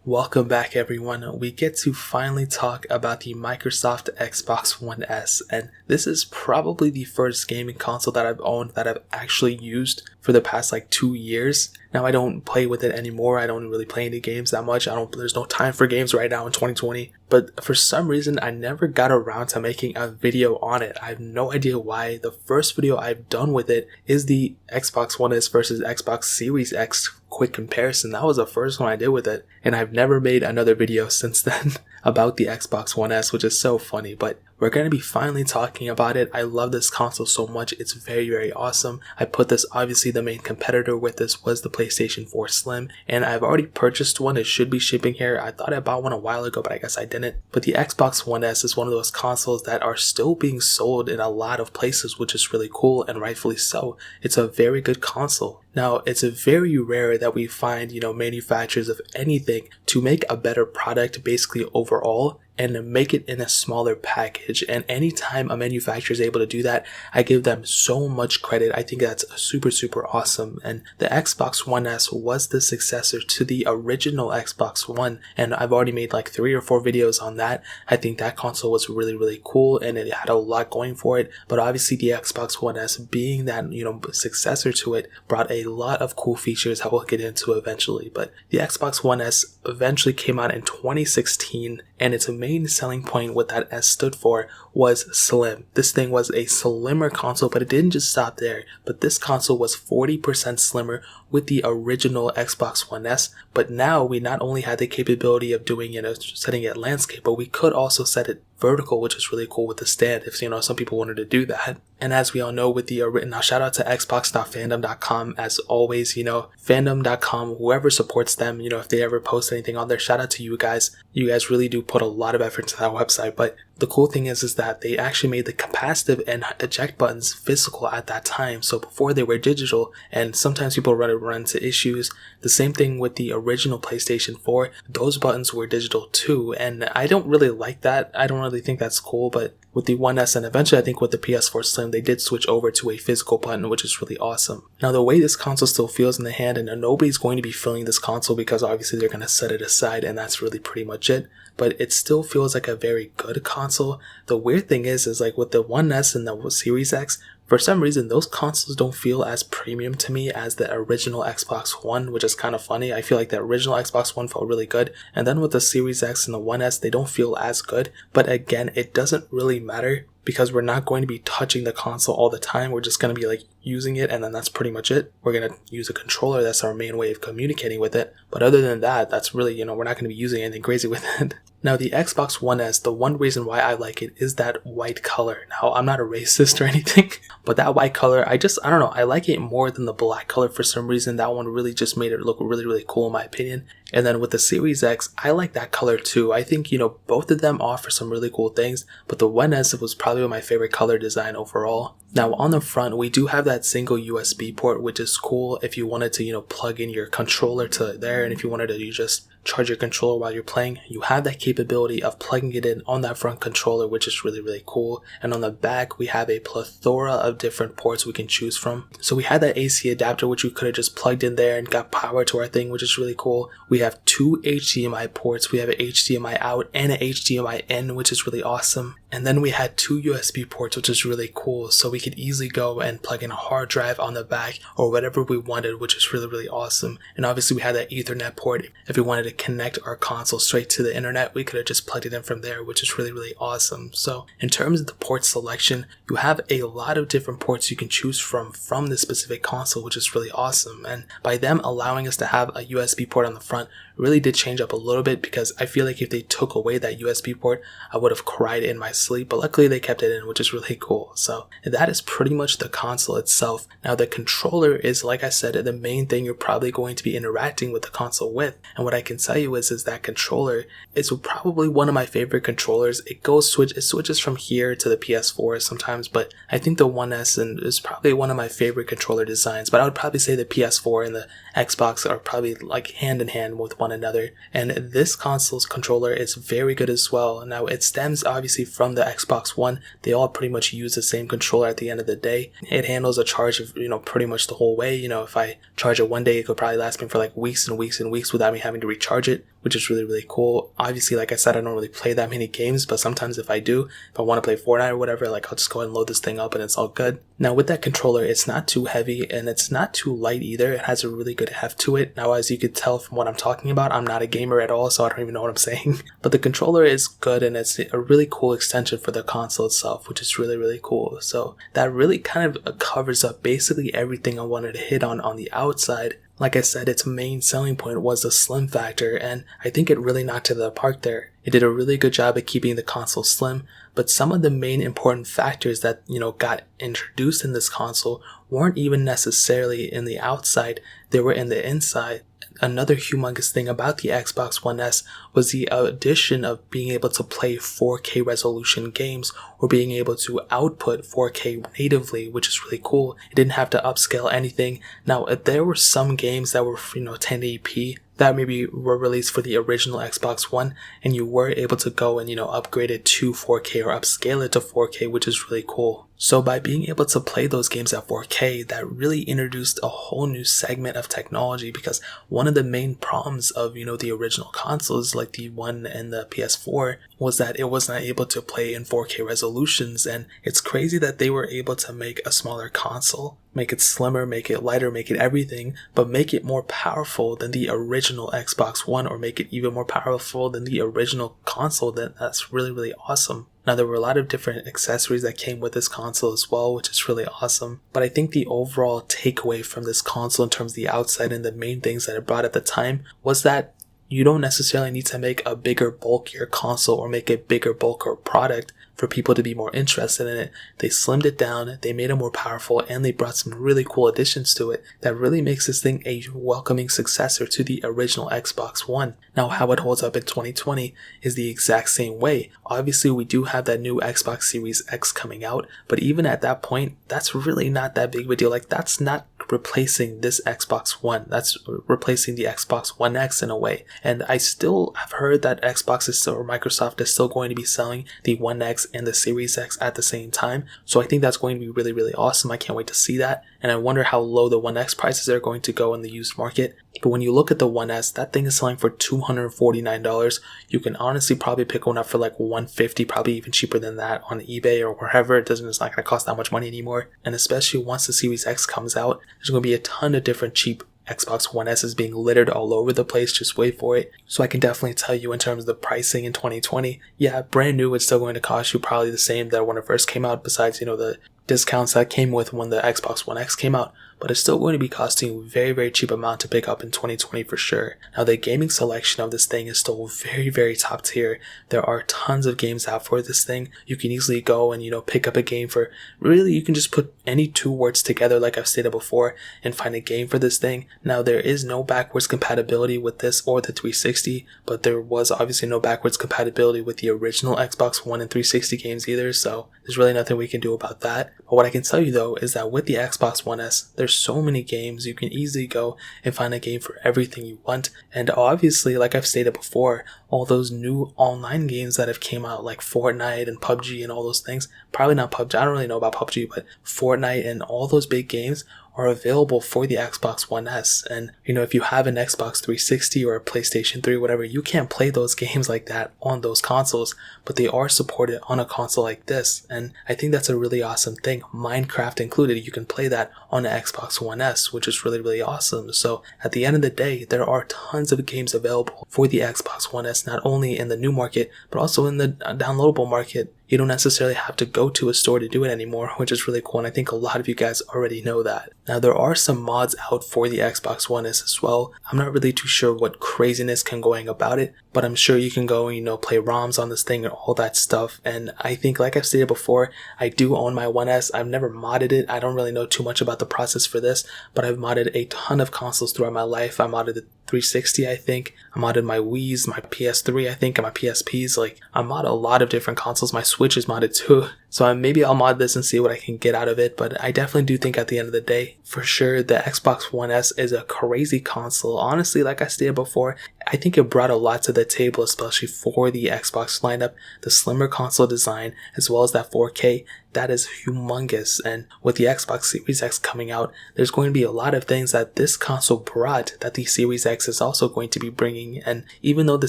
Welcome back, everyone. We get to finally talk about the Microsoft Xbox One S, and this is probably the first gaming console that I've owned that I've actually used for the past 2 years. Now, I don't play with it anymore. I don't really play any games that much. There's no time for games right now in 2020. But for some reason, I never got around to making a video on it. I have no idea why. The first video I've done with it is the Xbox One S versus Xbox Series X quick comparison. That was the first one I did with it. And I've never made another video since then about the Xbox One S, which is so funny. But we're going to be finally talking about it. I love this console so much. It's very, very awesome. I put this, obviously the main competitor with this was the PlayStation 4 Slim, and I've already purchased one. It should be shipping here. I thought I bought one a while ago, but I guess I didn't. But the Xbox One S is one of those consoles that are still being sold in a lot of places, which is really cool, and rightfully so. It's a very good console. Now, it's very rare that we find, manufacturers of anything to make a better product basically overall and make it in a smaller package. And anytime a manufacturer is able to do that, I give them so much credit. I think that's super, super awesome. And the Xbox One S was the successor to the original Xbox One. And I've already made 3 or 4 videos on that. I think that console was really, really cool and it had a lot going for it. But obviously the Xbox One S being that, successor to it brought a lot of cool features that we'll get into eventually. But the Xbox One S eventually came out in 2016, and its main selling point, what that S stood for, was slim. This thing was a slimmer console, but it didn't just stop there. But this console was 40% slimmer with the original Xbox One S. But now we not only had the capability of doing, setting it landscape, but we could also set it vertical, which is really cool with the stand if, some people wanted to do that. And as we all know with the now shout out to xbox.fandom.com as always, fandom.com, whoever supports them, if they ever post anything on there, shout out to you guys. You guys really do put a lot of effort into that website. But the cool thing is that they actually made the capacitive and eject buttons physical at that time. So before they were digital, and sometimes people run into issues. The same thing with the original PlayStation 4. Those buttons were digital too, and I don't really like that. I don't really think that's cool, but with the One S and eventually I think with the PS4 Slim, they did switch over to a physical button, which is really awesome. Now the way this console still feels in the hand, and nobody's going to be feeling this console because obviously they're going to set it aside and that's really pretty much it. But it still feels like a very good console. The weird thing is with the One S and the Series X, for some reason, those consoles don't feel as premium to me as the original Xbox One, which is kind of funny. I feel like the original Xbox One felt really good. And then with the Series X and the One S, they don't feel as good. But again, it doesn't really matter because we're not going to be touching the console all the time. We're just going to be using it, and then that's pretty much it. We're going to use a controller. That's our main way of communicating with it. But other than that, that's really, we're not going to be using anything crazy with it. Now, the Xbox One S, the one reason why I like it is that white color. Now, I'm not a racist or anything, but that white color, I don't know, I like it more than the black color for some reason. That one really just made it look really, really cool in my opinion. And then with the Series X, I like that color too. I think, both of them offer some really cool things, but the One S was probably my favorite color design overall. Now, on the front, we do have that single USB port, which is cool if you wanted to, plug in your controller to there, and if you wanted to, you just charge your controller while you're playing. You have that capability of plugging it in on that front controller, which is really, really cool. And on the back, we have a plethora of different ports we can choose from. So we had that AC adapter, which we could have just plugged in there and got power to our thing, which is really cool. We have 2 HDMI ports. We have an HDMI out and an HDMI in, which is really awesome. And then we had 2 USB ports, which is really cool. So we could easily go and plug in a hard drive on the back or whatever we wanted, which is really, really awesome. And obviously we had that Ethernet port. If we wanted to connect our console straight to the internet, we could have just plugged it in from there, which is really, really awesome. So in terms of the port selection, you have a lot of different ports you can choose from this specific console, which is really awesome. And by them allowing us to have a USB port on the front really did change up a little bit, because I feel like if they took away that USB port, I would have cried in my sleep, but luckily they kept it in, which is really cool. So that is pretty much the console itself. Now the controller is, like I said, the main thing you're probably going to be interacting with the console with. And what I can tell you is that controller is probably one of my favorite controllers. It switches from here to the PS4 sometimes, but I think the One S is probably one of my favorite controller designs. But I would probably say the PS4 and the Xbox are probably hand in hand with one another. And this console's controller is very good as well. Now it stems obviously from the Xbox One. They all pretty much use the same controller at the end of the day. It handles a charge of, pretty much the whole way. If I charge it one day, it could probably last me for weeks and weeks and weeks without me having to recharge charge it, which is really, really cool. Obviously, like I said, I don't really play that many games, but sometimes if I do, if I want to play Fortnite or whatever, like I'll just go ahead and load this thing up and it's all good. Now with that controller, it's not too heavy and it's not too light either. It has a really good heft to it. Now, as you could tell from what I'm talking about, I'm not a gamer at all, so I don't even know what I'm saying. But the controller is good and it's a really cool extension for the console itself, which is really, really cool. So that really kind of covers up basically everything I wanted to hit on the outside. Like I said, its main selling point was the slim factor, and I think it really knocked it out of the park there. It did a really good job at keeping the console slim, but some of the main important factors that, got introduced in this console weren't even necessarily in the outside, they were in the inside. Another humongous thing about the Xbox One S was the addition of being able to play 4K resolution games or being able to output 4K natively, which is really cool. It didn't have to upscale anything. Now, there were some games that were, 1080p that maybe were released for the original Xbox One, and you were able to go and, upgrade it to 4K or upscale it to 4K, which is really cool. So by being able to play those games at 4K, that really introduced a whole new segment of technology, because one of the main problems of, the original consoles like the One and the PS4 was that it was not able to play in 4K resolutions, and it's crazy that they were able to make a smaller console, make it slimmer, make it lighter, make it everything, but make it more powerful than the original Xbox One, or make it even more powerful than the original console. That's really, really awesome. Now, there were a lot of different accessories that came with this console as well, which is really awesome. But I think the overall takeaway from this console in terms of the outside and the main things that it brought at the time was that you don't necessarily need to make a bigger, bulkier console or make a bigger, bulkier product for people to be more interested in it. They slimmed it down, they made it more powerful, and they brought some really cool additions to it that really makes this thing a welcoming successor to the original Xbox One. Now, how it holds up in 2020 is the exact same way. Obviously, we do have that new Xbox Series X coming out, but even at that point, that's really not that big of a deal. Like, that's not replacing this Xbox One. That's replacing the Xbox One X in a way. And I still have heard that Xbox is still, or Microsoft is still going to be selling the One X and the Series X at the same time. So I think that's going to be really, really awesome. I can't wait to see that. And I wonder how low the One X prices are going to go in the used market. But when you look at the One S, that thing is selling for $249. You can honestly probably pick one up for like $150, probably even cheaper than that on eBay or wherever. It's not going to cost that much money anymore. And especially once the Series X comes out, there's going to be a ton of different cheap Xbox One S is being littered all over the place. Just wait for it. So I can definitely tell you in terms of the pricing in 2020, yeah, brand new, it's still going to cost you probably the same that when it first came out, besides, the discounts that came with when the Xbox One X came out, but it's still going to be costing you a very, very cheap amount to pick up in 2020 for sure. Now, the gaming selection of this thing is still very, very top tier. There are tons of games out for this thing. You can easily go and, pick up a game for, really, you can just put any two words together, like I've stated before, and find a game for this thing. Now, there is no backwards compatibility with this or the 360, but there was obviously no backwards compatibility with the original Xbox One and 360 games either, so there's really nothing we can do about that. But what I can tell you though is that with the Xbox One S, there's so many games. You can easily go and find a game for everything you want. And obviously, like I've stated before, all those new online games that have came out like Fortnite and PUBG and all those things, probably not PUBG, I don't really know about PUBG, but Fortnite and all those big games are available for the Xbox One S. And, if you have an Xbox 360 or a PlayStation 3, whatever, you can't play those games like that on those consoles, but they are supported on a console like this. And I think that's a really awesome thing. Minecraft included, you can play that on the Xbox One S, which is really, really awesome. So at the end of the day, there are tons of games available for the Xbox One S, not only in the new market, but also in the downloadable market. You don't necessarily have to go to a store to do it anymore, which is really cool, and I think a lot of you guys already know that. Now, there are some mods out for the Xbox One S as well. I'm not really too sure what craziness can going about it, but I'm sure you can go, play ROMs on this thing and all that stuff. And I think, like I've stated before, I do own my One S. I've never modded it. I don't really know too much about the process for this, but I've modded a ton of consoles throughout my life. I modded the 360, I think. I modded my Wii's, my PS3, I think, and my PSPs. Like, I mod a lot of different consoles. My Switch is modded too. So maybe I'll mod this and see what I can get out of it, but I definitely do think at the end of the day, for sure, the Xbox One S is a crazy console. Honestly, like I stated before, I think it brought a lot to the table, especially for the Xbox lineup. The slimmer console design, as well as that 4K, that is humongous. And with the Xbox Series X coming out, there's going to be a lot of things that this console brought that the Series X is also going to be bringing. And even though the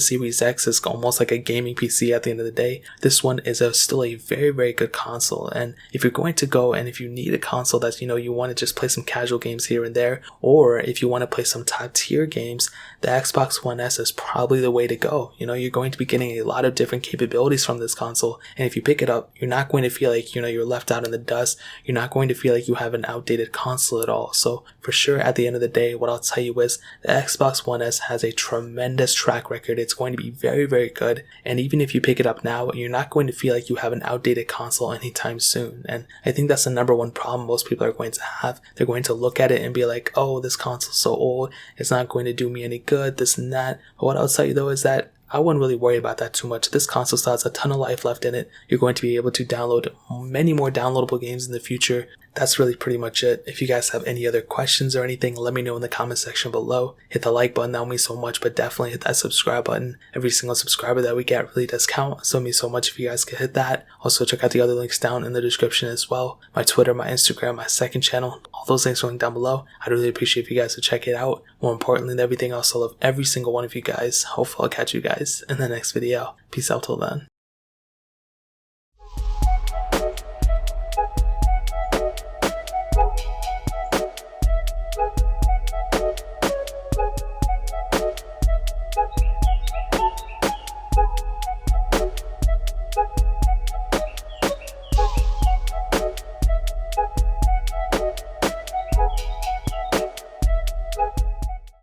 Series X is almost like a gaming PC at the end of the day, this one is still a very, very good console. And if you're going to go and if you need a console that, you want to just play some casual games here and there, or if you want to play some top tier games, the Xbox One S is probably the way to go. You're going to be getting a lot of different capabilities from this console. And if you pick it up, you're not going to feel like, you're left out in the dust. You're not going to feel like you have an outdated console at all. So for sure, at the end of the day, what I'll tell you is the Xbox One S has a tremendous track record. It's going to be very, very good. And even if you pick it up now, you're not going to feel like you have an outdated console anytime soon. And I think that's the number one problem most people are going to have. They're going to look at it and be like, oh, this console's so old. It's not going to do me any good, this and that. But what I'll tell you though is that I wouldn't really worry about that too much. This console still has a ton of life left in it. You're going to be able to download many more downloadable games in the future. That's really pretty much it. If you guys have any other questions or anything, let me know in the comment section below. Hit the like button, that would mean so much, but definitely hit that subscribe button. Every single subscriber that we get really does count, so it means so much if you guys could hit that. Also, check out the other links down in the description as well. My Twitter, my Instagram, my second channel, all those links are linked down below. I'd really appreciate if you guys would check it out. More importantly than everything else, I love every single one of you guys. Hopefully I'll catch you guys in the next video. Peace out till then.